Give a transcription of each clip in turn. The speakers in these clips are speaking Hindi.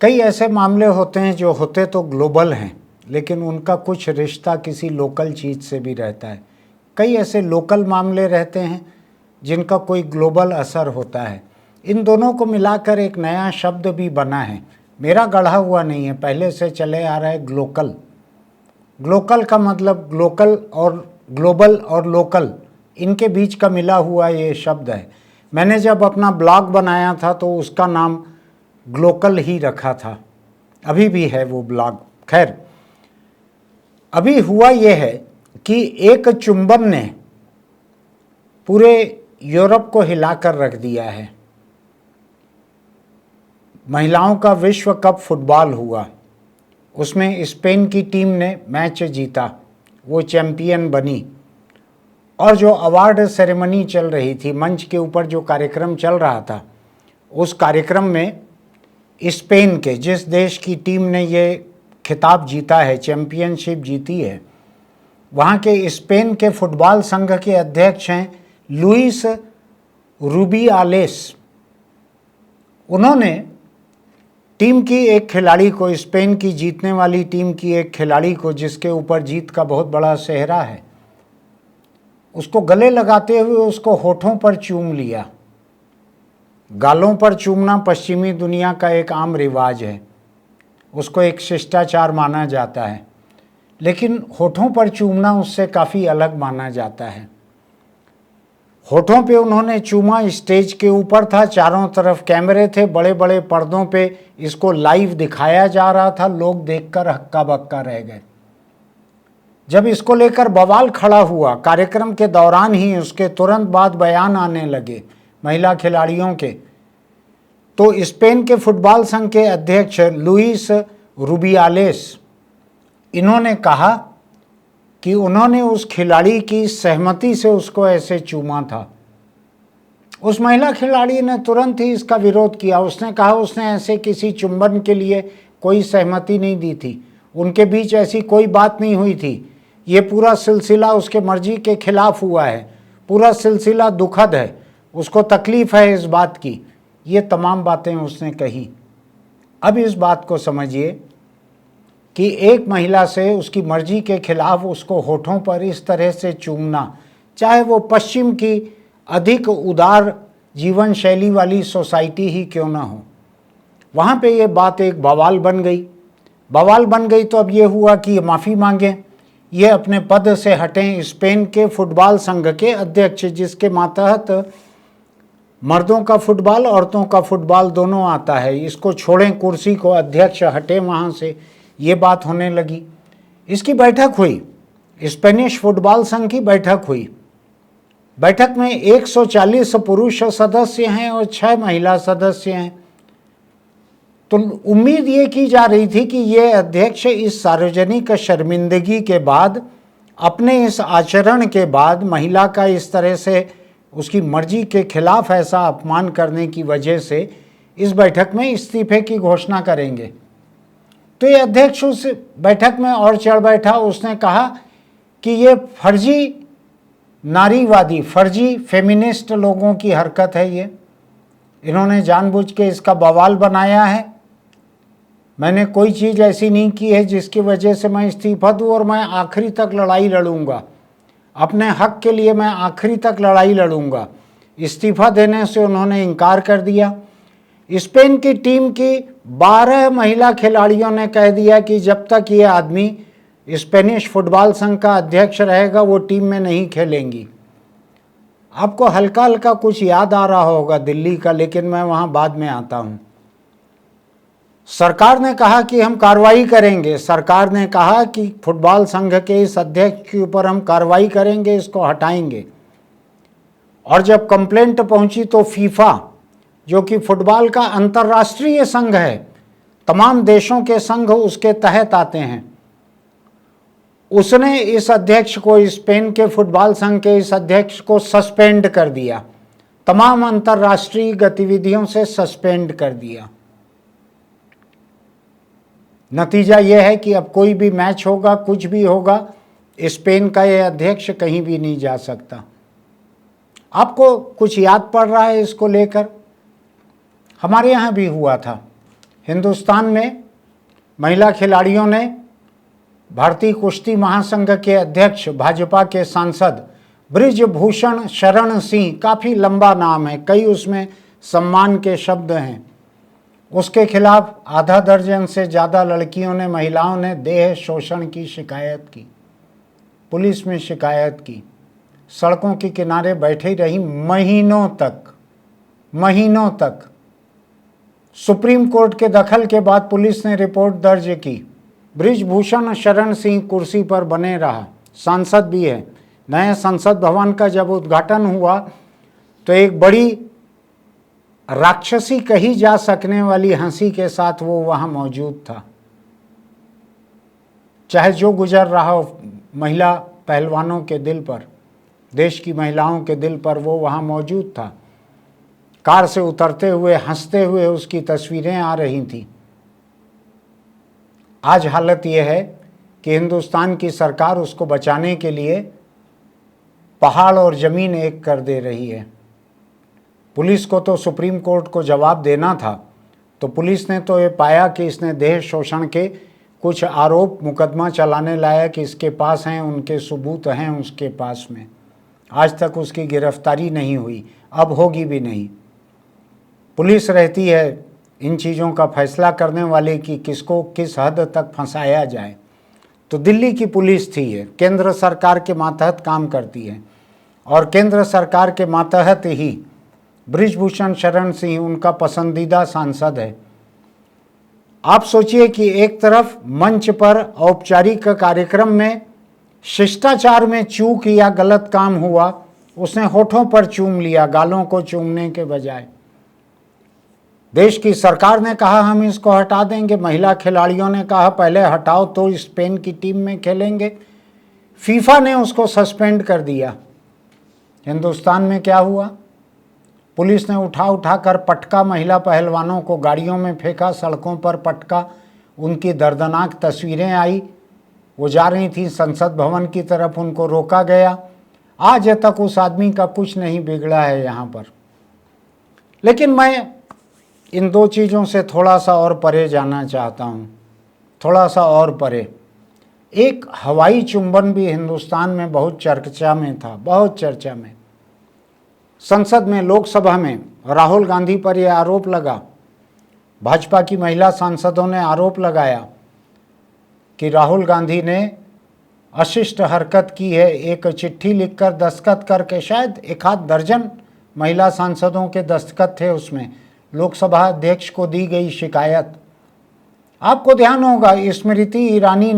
कई ऐसे मामले होते हैं जो होते तो ग्लोबल हैं, लेकिन उनका कुछ रिश्ता किसी लोकल चीज़ से भी रहता है। कई ऐसे लोकल मामले रहते हैं जिनका कोई ग्लोबल असर होता है। इन दोनों को मिलाकर एक नया शब्द भी बना है, मेरा गढ़ा हुआ नहीं है, पहले से चले आ रहा है ग्लोकल। ग्लोकल का मतलब ग्लोकल और ग्लोबल और लोकल, इनके बीच का मिला हुआ ये शब्द है। मैंने जब अपना ब्लॉग बनाया था तो उसका नाम ग्लोकल ही रखा था, अभी भी है वो ब्लॉग। खैर, अभी हुआ ये है कि एक चुंबन ने पूरे यूरोप को हिलाकर रख दिया है। महिलाओं का विश्व कप फुटबॉल हुआ, उसमें स्पेन की टीम ने मैच जीता, वो चैंपियन बनी। और जो अवार्ड सेरेमनी चल रही थी, मंच के ऊपर जो कार्यक्रम चल रहा था, उस कार्यक्रम में स्पेन के, जिस देश की टीम ने ये खिताब जीता है, चैंपियनशिप जीती है, वहाँ के स्पेन के फुटबॉल संघ के अध्यक्ष हैं लुइस रूबियालेस। उन्होंने टीम की एक खिलाड़ी को, स्पेन की जीतने वाली टीम की एक खिलाड़ी को, जिसके ऊपर जीत का बहुत बड़ा सेहरा है, उसको गले लगाते हुए उसको होठों पर चूम लिया। गालों पर चूमना पश्चिमी दुनिया का एक आम रिवाज है, उसको एक शिष्टाचार माना जाता है, लेकिन होठों पर चूमना उससे काफ़ी अलग माना जाता है। होठों पे उन्होंने चूमा, स्टेज के ऊपर था, चारों तरफ कैमरे थे, बड़े बड़े पर्दों पे इसको लाइव दिखाया जा रहा था, लोग देखकर हक्का बक्का रह गए। जब इसको लेकर बवाल खड़ा हुआ, कार्यक्रम के दौरान ही उसके तुरंत बाद बयान आने लगे महिला खिलाड़ियों के, तो स्पेन के फुटबॉल संघ के अध्यक्ष लुइस रूबियालेस, इन्होंने कहा कि उन्होंने उस खिलाड़ी की सहमति से उसको ऐसे चूमा था। उस महिला खिलाड़ी ने तुरंत ही इसका विरोध किया। उसने कहा उसने ऐसे किसी चुंबन के लिए कोई सहमति नहीं दी थी, उनके बीच ऐसी कोई बात नहीं हुई थी, ये पूरा सिलसिला उसके मर्जी के खिलाफ हुआ है, पूरा सिलसिला दुखद है, उसको तकलीफ़ है इस बात की। ये तमाम बातें उसने कही। अब इस बात को समझिए कि एक महिला से उसकी मर्जी के खिलाफ उसको होठों पर इस तरह से चूमना, चाहे वो पश्चिम की अधिक उदार जीवन शैली वाली सोसाइटी ही क्यों ना हो, वहाँ पे ये बात एक बवाल बन गई। बवाल बन गई तो अब ये हुआ कि ये माफ़ी मांगें, ये अपने पद से हटें। स्पेन के फुटबॉल संघ के अध्यक्ष, जिसके मातहत मर्दों का फुटबॉल, औरतों का फुटबॉल दोनों आता है, इसको छोड़ें कुर्सी को, अध्यक्ष हटे वहाँ से, ये बात होने लगी। इसकी बैठक हुई, स्पेनिश फुटबॉल संघ की बैठक हुई। बैठक में 140 पुरुष सदस्य हैं और 6 महिला सदस्य हैं। तो उम्मीद ये की जा रही थी कि ये अध्यक्ष इस सार्वजनिक शर्मिंदगी के बाद, अपने इस आचरण के बाद, महिला का इस तरह से उसकी मर्जी के खिलाफ ऐसा अपमान करने की वजह से, इस बैठक में इस्तीफे की घोषणा करेंगे। तो ये अध्यक्ष उस बैठक में और चढ़ बैठा। उसने कहा कि ये फर्जी नारीवादी, फर्जी फेमिनिस्ट लोगों की हरकत है, ये इन्होंने जानबूझ के इसका बवाल बनाया है। मैंने कोई चीज़ ऐसी नहीं की है जिसकी वजह से मैं इस्तीफा दूँ, और मैं आखिरी तक लड़ाई लड़ूंगा, अपने हक के लिए मैं आखिरी तक लड़ाई लड़ूंगा। इस्तीफा देने से उन्होंने इनकार कर दिया। स्पेन की टीम की 12 महिला खिलाड़ियों ने कह दिया कि जब तक ये आदमी स्पेनिश फुटबॉल संघ का अध्यक्ष रहेगा वो टीम में नहीं खेलेंगी। आपको हल्का हल्का कुछ याद आ रहा होगा दिल्ली का, लेकिन मैं वहाँ बाद में आता हूँ। सरकार ने कहा कि हम कार्रवाई करेंगे, सरकार ने कहा कि फुटबॉल संघ के इस अध्यक्ष के ऊपर हम कार्रवाई करेंगे, इसको हटाएंगे। और जब कंप्लेंट पहुंची तो फीफा, जो कि फुटबॉल का अंतर्राष्ट्रीय संघ है, तमाम देशों के संघ उसके तहत आते हैं, उसने इस अध्यक्ष को, स्पेन के फुटबॉल संघ के इस अध्यक्ष को सस्पेंड कर दिया, तमाम अंतर्राष्ट्रीय गतिविधियों से सस्पेंड कर दिया। नतीजा यह है कि अब कोई भी मैच होगा, कुछ भी होगा, स्पेन का यह अध्यक्ष कहीं भी नहीं जा सकता। आपको कुछ याद पड़ रहा है इसको लेकर? हमारे यहाँ भी हुआ था, हिंदुस्तान में महिला खिलाड़ियों ने भारतीय कुश्ती महासंघ के अध्यक्ष भाजपा के सांसद बृजभूषण शरण सिंह, काफ़ी लंबा नाम है, कई उसमें सम्मान के शब्द हैं, उसके खिलाफ आधा दर्जन से ज़्यादा लड़कियों ने, महिलाओं ने देह शोषण की शिकायत की, पुलिस में शिकायत की, सड़कों के किनारे बैठी रही महीनों तक। सुप्रीम कोर्ट के दखल के बाद पुलिस ने रिपोर्ट दर्ज की। बृजभूषण शरण सिंह कुर्सी पर बने रहा, सांसद भी है। नए संसद भवन का जब उद्घाटन हुआ तो एक बड़ी राक्षसी कही जा सकने वाली हंसी के साथ वो वहां मौजूद था। चाहे जो गुजर रहा हो महिला पहलवानों के दिल पर, देश की महिलाओं के दिल पर, वो वहां मौजूद था। कार से उतरते हुए हंसते हुए उसकी तस्वीरें आ रही थीं। आज हालत यह है कि हिंदुस्तान की सरकार उसको बचाने के लिए पहाड़ और ज़मीन एक कर दे रही है। पुलिस को तो सुप्रीम कोर्ट को जवाब देना था, तो पुलिस ने तो ये पाया कि इसने देह शोषण के कुछ आरोप मुकदमा चलाने लायक इसके पास हैं, उनके सबूत हैं उसके पास में। आज तक उसकी गिरफ्तारी नहीं हुई, अब होगी भी नहीं। पुलिस रहती है इन चीज़ों का फैसला करने वाले कि किसको किस हद तक फंसाया जाए। तो दिल्ली की पुलिस थी, ये केंद्र सरकार के मातहत काम करती है और केंद्र सरकार के मातहत ही बृजभूषण शरण सिंह उनका पसंदीदा सांसद है। आप सोचिए कि एक तरफ मंच पर औपचारिक कार्यक्रम में शिष्टाचार में चूक या गलत काम हुआ, उसने होठों पर चूम लिया गालों को चूमने के बजाय। देश की सरकार ने कहा हम इसको हटा देंगे, महिला खिलाड़ियों ने कहा पहले हटाओ तो स्पेन की टीम में खेलेंगे, फीफा ने उसको सस्पेंड कर दिया। हिंदुस्तान में क्या हुआ? पुलिस ने उठा कर पटका महिला पहलवानों को, गाड़ियों में फेंका, सड़कों पर पटका, उनकी दर्दनाक तस्वीरें आई। वो जा रही थी संसद भवन की तरफ, उनको रोका गया। आज तक उस आदमी का कुछ नहीं बिगड़ा है यहाँ पर। लेकिन मैं इन दो चीज़ों से थोड़ा सा और परे जाना चाहता हूँ, थोड़ा सा और परे। एक हवाई चुंबन भी हिंदुस्तान में बहुत चर्चा में था, बहुत चर्चा में। संसद में, लोकसभा में राहुल गांधी पर यह आरोप लगा, भाजपा की महिला सांसदों ने आरोप लगाया कि राहुल गांधी ने अशिष्ट हरकत की है। एक चिट्ठी लिखकर दस्तखत करके, शायद एक आध दर्जन महिला सांसदों के दस्तखत थे उसमें, लोकसभा अध्यक्ष को दी गई शिकायत। आपको ध्यान होगा स्मृति ईरानी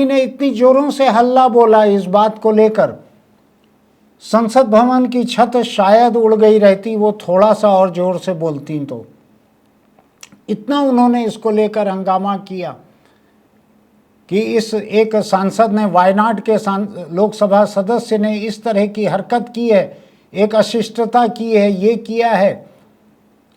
ने इतनी जोरों से हल्ला बोला इस बात को लेकर, संसद भवन की छत शायद उड़ गई रहती, वो थोड़ा सा और जोर से बोलती तो। इतना उन्होंने इसको लेकर हंगामा किया कि इस एक सांसद ने, वायनाड के लोकसभा सदस्य ने इस तरह की हरकत की है, एक अशिष्टता की है, ये किया है।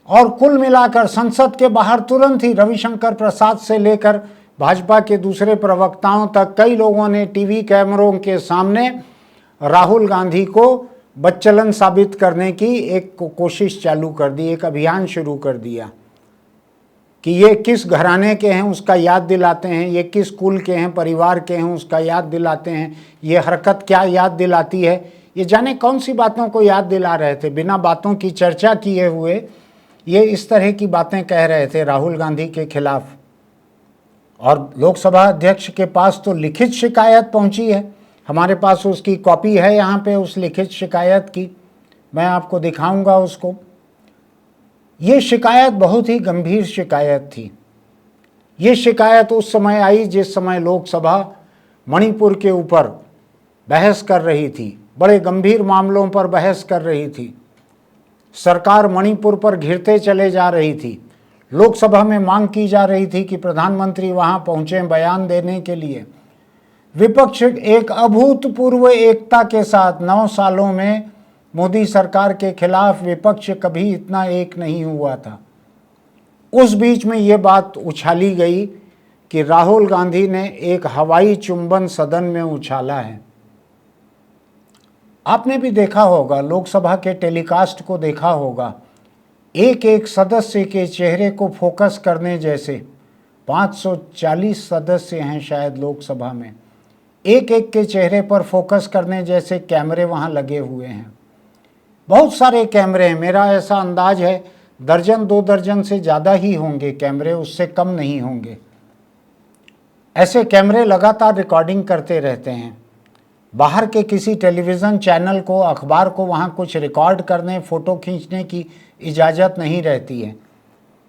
और कुल मिलाकर संसद के बाहर तुरंत ही रविशंकर प्रसाद से लेकर भाजपा के दूसरे प्रवक्ताओं तक कई लोगों ने टीवी कैमरों के सामने राहुल गांधी को बच्चलन साबित करने की एक कोशिश चालू कर दी, एक अभियान शुरू कर दिया कि ये किस घराने के हैं उसका याद दिलाते हैं, ये किस कुल के हैं, परिवार के हैं उसका याद दिलाते हैं, ये हरकत क्या याद दिलाती है, ये जाने कौन सी बातों को याद दिला रहे थे। बिना बातों की चर्चा किए हुए ये इस तरह की बातें कह रहे थे राहुल गांधी के खिलाफ। और लोकसभा अध्यक्ष के पास तो लिखित शिकायत पहुंची है, हमारे पास उसकी कॉपी है यहाँ पे उस लिखित शिकायत की, मैं आपको दिखाऊंगा उसको। ये शिकायत बहुत ही गंभीर शिकायत थी। ये शिकायत उस समय आई जिस समय लोकसभा मणिपुर के ऊपर बहस कर रही थी, बड़े गंभीर मामलों पर बहस कर रही थी। सरकार मणिपुर पर घिरते चले जा रही थी। लोकसभा में मांग की जा रही थी कि प्रधानमंत्री वहां पहुंचे बयान देने के लिए। विपक्ष एक अभूतपूर्व एकता के साथ 9 सालों में मोदी सरकार के खिलाफ विपक्ष कभी इतना एक नहीं हुआ था। उस बीच में ये बात उछाली गई कि राहुल गांधी ने एक हवाई चुंबन सदन में उछाला है। आपने भी देखा होगा, लोकसभा के टेलीकास्ट को देखा होगा एक एक सदस्य के चेहरे को फोकस करने जैसे 540 सदस्य हैं शायद लोकसभा में, एक एक के चेहरे पर फोकस करने जैसे कैमरे वहाँ लगे हुए हैं। बहुत सारे कैमरे हैं, मेरा ऐसा अंदाज है दर्जन 2 दर्जन से ज़्यादा ही होंगे कैमरे, उससे कम नहीं होंगे। ऐसे कैमरे लगातार रिकॉर्डिंग करते रहते हैं। बाहर के किसी टेलीविज़न चैनल को, अखबार को वहाँ कुछ रिकॉर्ड करने, फ़ोटो खींचने की इजाज़त नहीं रहती है।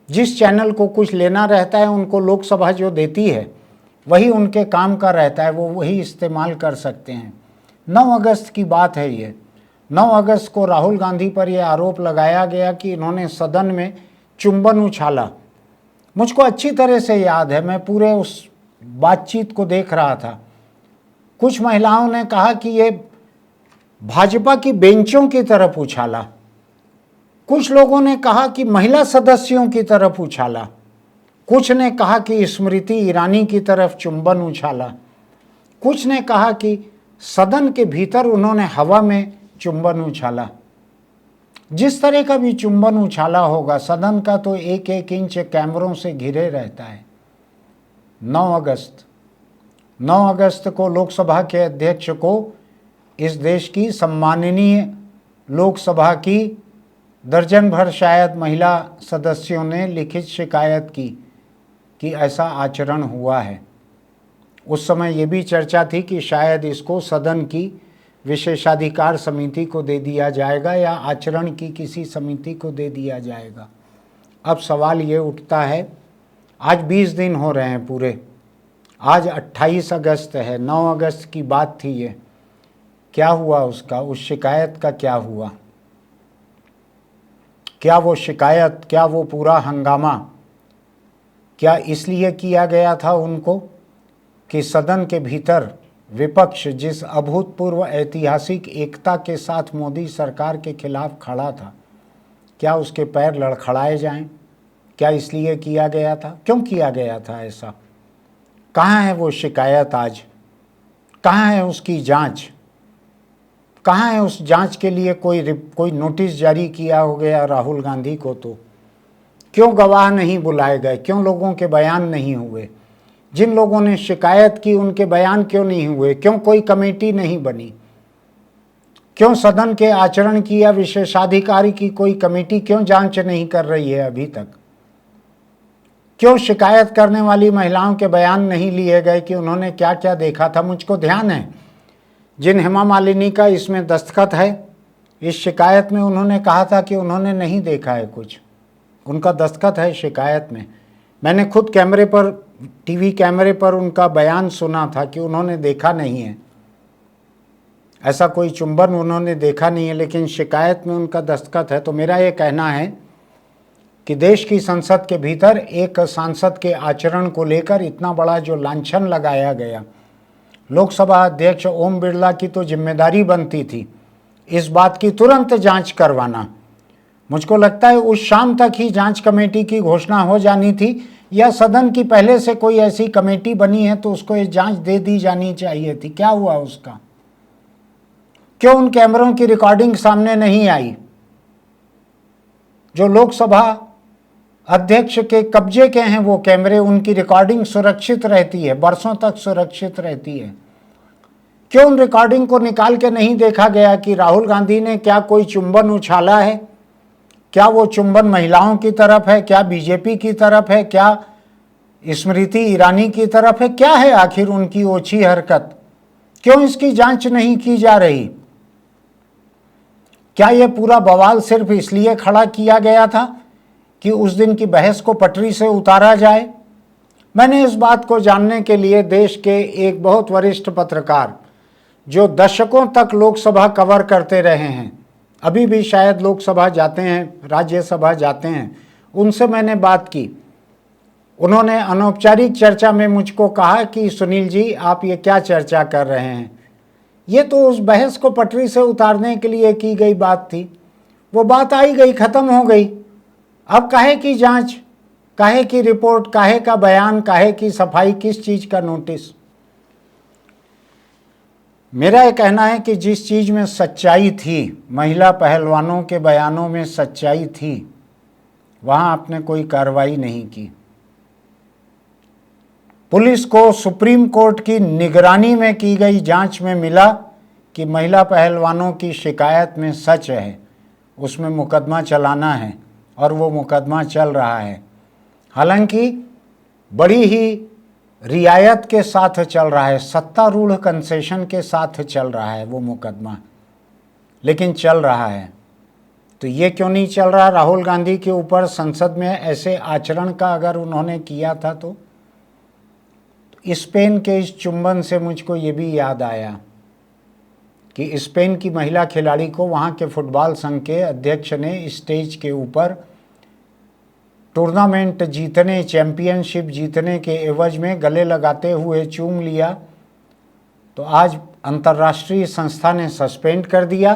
जिस चैनल को कुछ लेना रहता है उनको लोकसभा जो देती है वही उनके काम का रहता है, वो वही इस्तेमाल कर सकते हैं। 9 अगस्त की बात है ये। 9 अगस्त को राहुल गांधी पर यह आरोप लगाया गया कि इन्होंने सदन में चुंबन उछाला। मुझको अच्छी तरह से याद है, मैं पूरे उस बातचीत को देख रहा था। कुछ महिलाओं ने कहा कि ये भाजपा की बेंचों की तरफ उछाला, कुछ लोगों ने कहा कि महिला सदस्यों की तरफ उछाला, कुछ ने कहा कि स्मृति ईरानी की तरफ चुंबन उछाला, कुछ ने कहा कि सदन के भीतर उन्होंने हवा में चुंबन उछाला। जिस तरह का भी चुंबन उछाला होगा, सदन का तो एक एक इंच कैमरों से घिरे रहता है। 9 अगस्त को लोकसभा के अध्यक्ष को इस देश की सम्माननीय लोकसभा की दर्जन भर शायद महिला सदस्यों ने लिखित शिकायत की कि ऐसा आचरण हुआ है। उस समय ये भी चर्चा थी कि शायद इसको सदन की विशेषाधिकार समिति को दे दिया जाएगा या आचरण की किसी समिति को दे दिया जाएगा। अब सवाल ये उठता है, आज 20 दिन हो रहे हैं पूरे, आज 28 अगस्त है, 9 अगस्त की बात थी ये, क्या हुआ उसका, उस शिकायत का क्या हुआ? क्या वो शिकायत, क्या वो पूरा हंगामा, क्या इसलिए किया गया था उनको कि सदन के भीतर विपक्ष जिस अभूतपूर्व ऐतिहासिक एकता के साथ मोदी सरकार के खिलाफ खड़ा था, क्या उसके पैर लड़खड़ाए जाएं? क्या इसलिए किया गया था? क्यों किया गया था ऐसा? कहाँ है वो शिकायत आज? कहाँ है उसकी जांच? कहाँ है उस जांच के लिए कोई नोटिस जारी किया हो गया राहुल गांधी को? तो क्यों गवाह नहीं बुलाए गए? क्यों लोगों के बयान नहीं हुए? जिन लोगों ने शिकायत की उनके बयान क्यों नहीं हुए? क्यों कोई कमेटी नहीं बनी? क्यों सदन के आचरण की या विशेषाधिकारी की कोई कमेटी क्यों जांच नहीं कर रही है अभी तक? क्यों शिकायत करने वाली महिलाओं के बयान नहीं लिए गए कि उन्होंने क्या क्या देखा था? मुझको ध्यान है जिन हेमा मालिनी का इसमें दस्तखत है, इस शिकायत में उन्होंने कहा था कि उन्होंने नहीं देखा है कुछ, उनका दस्तखत है शिकायत में। मैंने खुद कैमरे पर, टीवी कैमरे पर उनका बयान सुना था कि उन्होंने देखा नहीं है, ऐसा कोई चुंबन उन्होंने देखा नहीं है, लेकिन शिकायत में उनका दस्तखत है। तो मेरा ये कहना है कि देश की संसद के भीतर एक सांसद के आचरण को लेकर इतना बड़ा जो लांछन लगाया गया, लोकसभा अध्यक्ष ओम बिरला की तो जिम्मेदारी बनती थी इस बात की तुरंत जांच करवाना। मुझको लगता है उस शाम तक ही जांच कमेटी की घोषणा हो जानी थी, या सदन की पहले से कोई ऐसी कमेटी बनी है तो उसको ये जांच दे दी जानी चाहिए थी। क्या हुआ उसका? क्यों उन कैमरों की रिकॉर्डिंग सामने नहीं आई? जो लोकसभा अध्यक्ष के कब्जे के हैं वो कैमरे, उनकी रिकॉर्डिंग सुरक्षित रहती है, बरसों तक सुरक्षित रहती है। क्यों उन रिकॉर्डिंग को निकाल के नहीं देखा गया कि राहुल गांधी ने क्या कोई चुंबन उछाला है? क्या वो चुंबन महिलाओं की तरफ है? क्या बीजेपी की तरफ है? क्या स्मृति ईरानी की तरफ है? क्या है आखिर उनकी ओछी हरकत? क्यों इसकी जांच नहीं की जा रही? क्या ये पूरा बवाल सिर्फ इसलिए खड़ा किया गया था कि उस दिन की बहस को पटरी से उतारा जाए? मैंने इस बात को जानने के लिए देश के एक बहुत वरिष्ठ पत्रकार जो दशकों तक लोकसभा कवर करते रहे हैं, अभी भी शायद लोकसभा जाते हैं, राज्यसभा जाते हैं, उनसे मैंने बात की। उन्होंने अनौपचारिक चर्चा में मुझको कहा कि सुनील जी, आप ये क्या चर्चा कर रहे हैं? ये तो उस बहस को पटरी से उतारने के लिए की गई बात थी। वो बात आई गई, ख़त्म हो गई। अब काहे की जांच, काहे की रिपोर्ट, काहे का बयान, काहे की सफाई, किस चीज़ का नोटिस? मेरा ये कहना है कि जिस चीज़ में सच्चाई थी, महिला पहलवानों के बयानों में सच्चाई थी, वहाँ आपने कोई कार्रवाई नहीं की। पुलिस को सुप्रीम कोर्ट की निगरानी में की गई जांच में मिला कि महिला पहलवानों की शिकायत में सच है, उसमें मुकदमा चलाना है और वो मुकदमा चल रहा है। हालांकि बड़ी ही रियायत के साथ चल रहा है, सत्तारूढ़ कंसेशन के साथ चल रहा है वो मुकदमा, लेकिन चल रहा है। तो ये क्यों नहीं चल रहा? राहुल गांधी के ऊपर संसद में ऐसे आचरण का अगर उन्होंने किया था तो स्पेन के इस चुंबन से मुझको ये भी याद आया कि स्पेन की महिला खिलाड़ी को वहाँ के फुटबॉल संघ के अध्यक्ष ने स्टेज के ऊपर टूर्नामेंट जीतने, चैंपियनशिप जीतने के एवज में गले लगाते हुए चूम लिया। तो आज अंतर्राष्ट्रीय संस्था ने सस्पेंड कर दिया,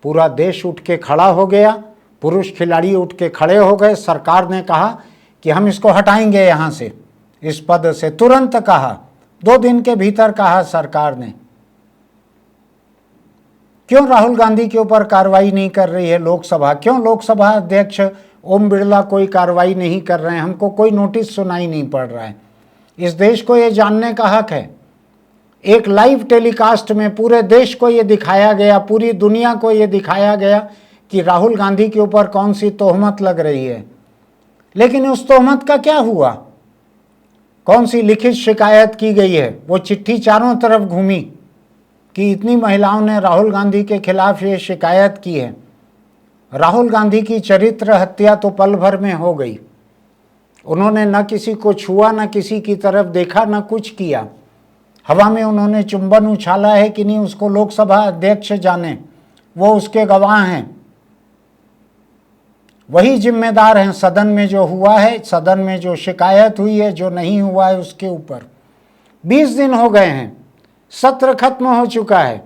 पूरा देश उठ के खड़ा हो गया, पुरुष खिलाड़ी उठ के खड़े हो गए। सरकार ने कहा कि हम इसको हटाएंगे यहाँ से, इस पद से, तुरंत कहा, 2 दिन के भीतर कहा सरकार ने। क्यों राहुल गांधी के ऊपर कार्रवाई नहीं कर रही है लोकसभा? क्यों लोकसभा अध्यक्ष ओम बिरला कोई कार्रवाई नहीं कर रहे हैं? हमको कोई नोटिस सुनाई नहीं पड़ रहा है। इस देश को ये जानने का हक है। एक लाइव टेलीकास्ट में पूरे देश को ये दिखाया गया, पूरी दुनिया को ये दिखाया गया कि राहुल गांधी के ऊपर कौन सी तोहमत लग रही है। लेकिन उस तोहमत का क्या हुआ? कौन सी लिखित शिकायत की गई है? वो चिट्ठी चारों तरफ घूमी कि इतनी महिलाओं ने राहुल गांधी के खिलाफ ये शिकायत की है। राहुल गांधी की चरित्र हत्या तो पल भर में हो गई। उन्होंने न किसी को छुआ, न किसी की तरफ देखा, न कुछ किया। हवा में उन्होंने चुंबन उछाला है कि नहीं, उसको लोकसभा अध्यक्ष जाने, वो उसके गवाह हैं, वही जिम्मेदार हैं। सदन में जो हुआ है, सदन में जो शिकायत हुई है, जो नहीं हुआ है उसके ऊपर 20 दिन हो गए हैं, सत्र खत्म हो चुका है।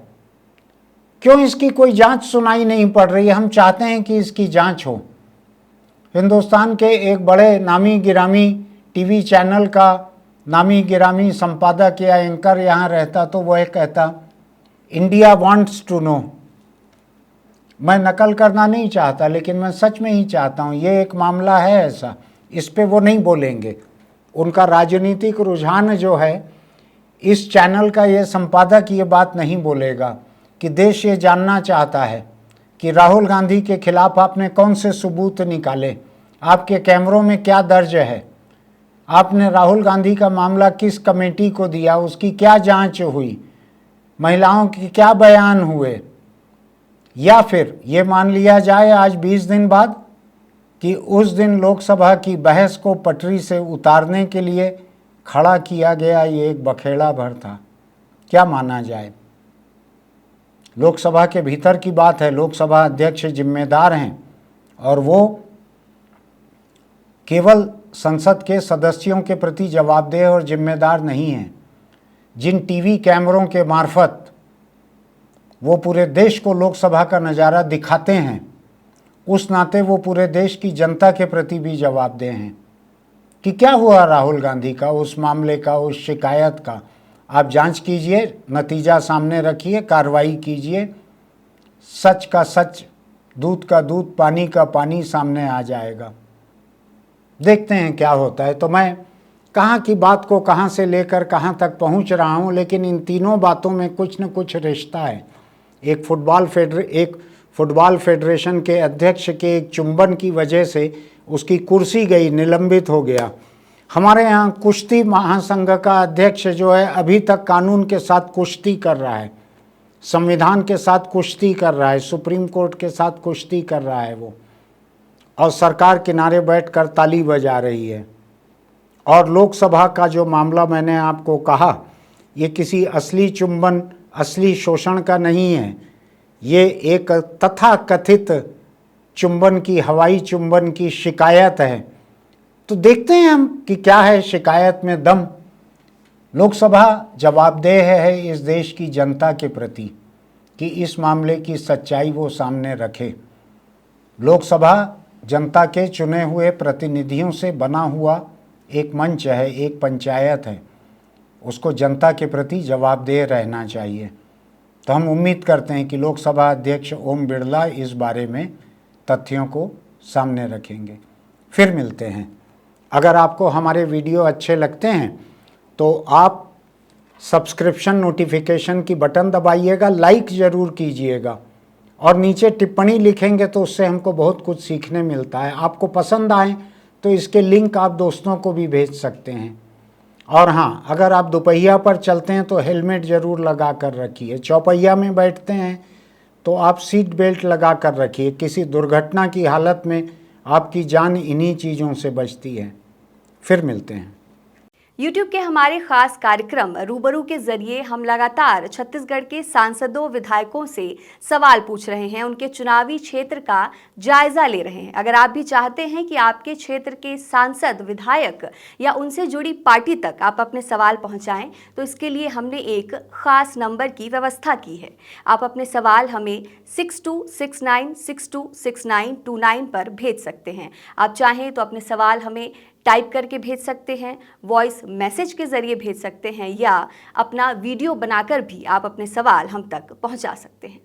क्यों इसकी कोई जांच सुनाई नहीं पड़ रही है? हम चाहते हैं कि इसकी जांच हो। हिंदुस्तान के एक बड़े नामी गिरामी टीवी चैनल का नामी गिरामी संपादक या एंकर यहाँ रहता तो वह कहता, इंडिया वांट्स टू नो। मैं नकल करना नहीं चाहता, लेकिन मैं सच में ही चाहता हूँ। ये एक मामला है ऐसा, इस पे वो नहीं बोलेंगे। उनका राजनीतिक रुझान जो है, इस चैनल का ये संपादक ये बात नहीं बोलेगा कि देश ये जानना चाहता है कि राहुल गांधी के खिलाफ आपने कौन से सबूत निकाले, आपके कैमरों में क्या दर्ज है, आपने राहुल गांधी का मामला किस कमेटी को दिया, उसकी क्या जांच हुई, महिलाओं के क्या बयान हुए। या फिर ये मान लिया जाए आज 20 दिन बाद कि उस दिन लोकसभा की बहस को पटरी से उतारने के लिए खड़ा किया गया ये एक बखेड़ा भर था। क्या माना जाए? लोकसभा के भीतर की बात है, लोकसभा अध्यक्ष जिम्मेदार हैं और वो केवल संसद के सदस्यों के प्रति जवाबदेह और जिम्मेदार नहीं हैं। जिन टीवी कैमरों के मार्फत वो पूरे देश को लोकसभा का नज़ारा दिखाते हैं, उस नाते वो पूरे देश की जनता के प्रति भी जवाबदेह हैं कि क्या हुआ राहुल गांधी का, उस मामले का, उस शिकायत का। आप जांच कीजिए, नतीजा सामने रखिए, कार्रवाई कीजिए, सच का सच, दूध का दूध, पानी का पानी सामने आ जाएगा। देखते हैं क्या होता है। तो मैं कहाँ की बात को कहाँ से लेकर कहाँ तक पहुँच रहा हूँ, लेकिन इन तीनों बातों में कुछ न कुछ रिश्ता है। एक फुटबॉल फेडरेशन के अध्यक्ष के एक चुंबन की वजह से उसकी कुर्सी गई, निलंबित हो गया। हमारे यहाँ कुश्ती महासंघ का अध्यक्ष जो है अभी तक कानून के साथ कुश्ती कर रहा है, संविधान के साथ कुश्ती कर रहा है, सुप्रीम कोर्ट के साथ कुश्ती कर रहा है वो, और सरकार किनारे बैठकर ताली बजा रही है। और लोकसभा का जो मामला मैंने आपको कहा, ये किसी असली चुंबन, असली शोषण का नहीं है। ये एक तथाकथित चुंबन की, हवाई चुंबन की शिकायत है। तो देखते हैं हम कि क्या है शिकायत में दम। लोकसभा जवाबदेह है इस देश की जनता के प्रति कि इस मामले की सच्चाई वो सामने रखे। लोकसभा जनता के चुने हुए प्रतिनिधियों से बना हुआ एक मंच है, एक पंचायत है, उसको जनता के प्रति जवाबदेह रहना चाहिए। तो हम उम्मीद करते हैं कि लोकसभा अध्यक्ष ओम बिरला इस बारे में तथ्यों को सामने रखेंगे। फिर मिलते हैं। अगर आपको हमारे वीडियो अच्छे लगते हैं तो आप सब्सक्रिप्शन नोटिफिकेशन की बटन दबाइएगा, लाइक ज़रूर कीजिएगा और नीचे टिप्पणी लिखेंगे तो उससे हमको बहुत कुछ सीखने मिलता है। आपको पसंद आए तो इसके लिंक आप दोस्तों को भी भेज सकते हैं। और हाँ, अगर आप दोपहिया पर चलते हैं तो हेलमेट ज़रूर लगा कर रखिए। चौपहिया में बैठते हैं तो आप सीट बेल्ट लगा कर रखिए। किसी दुर्घटना की हालत में आपकी जान इन्हीं चीज़ों से बचती है। फिर मिलते हैं। YouTube के हमारे खास कार्यक्रम रूबरू के जरिए हम लगातार छत्तीसगढ़ के सांसदों विधायकों से सवाल पूछ रहे हैं, उनके चुनावी क्षेत्र का जायजा ले रहे हैं। अगर आप भी चाहते हैं कि आपके क्षेत्र के सांसद, विधायक या उनसे जुड़ी पार्टी तक आप अपने सवाल पहुंचाएं, तो इसके लिए हमने एक खास नंबर की व्यवस्था की है। आप अपने सवाल हमें 6269626929 पर भेज सकते हैं। आप चाहें तो अपने सवाल हमें टाइप करके भेज सकते हैं, वॉइस मैसेज के ज़रिए भेज सकते हैं, या अपना वीडियो बनाकर भी आप अपने सवाल हम तक पहुंचा सकते हैं।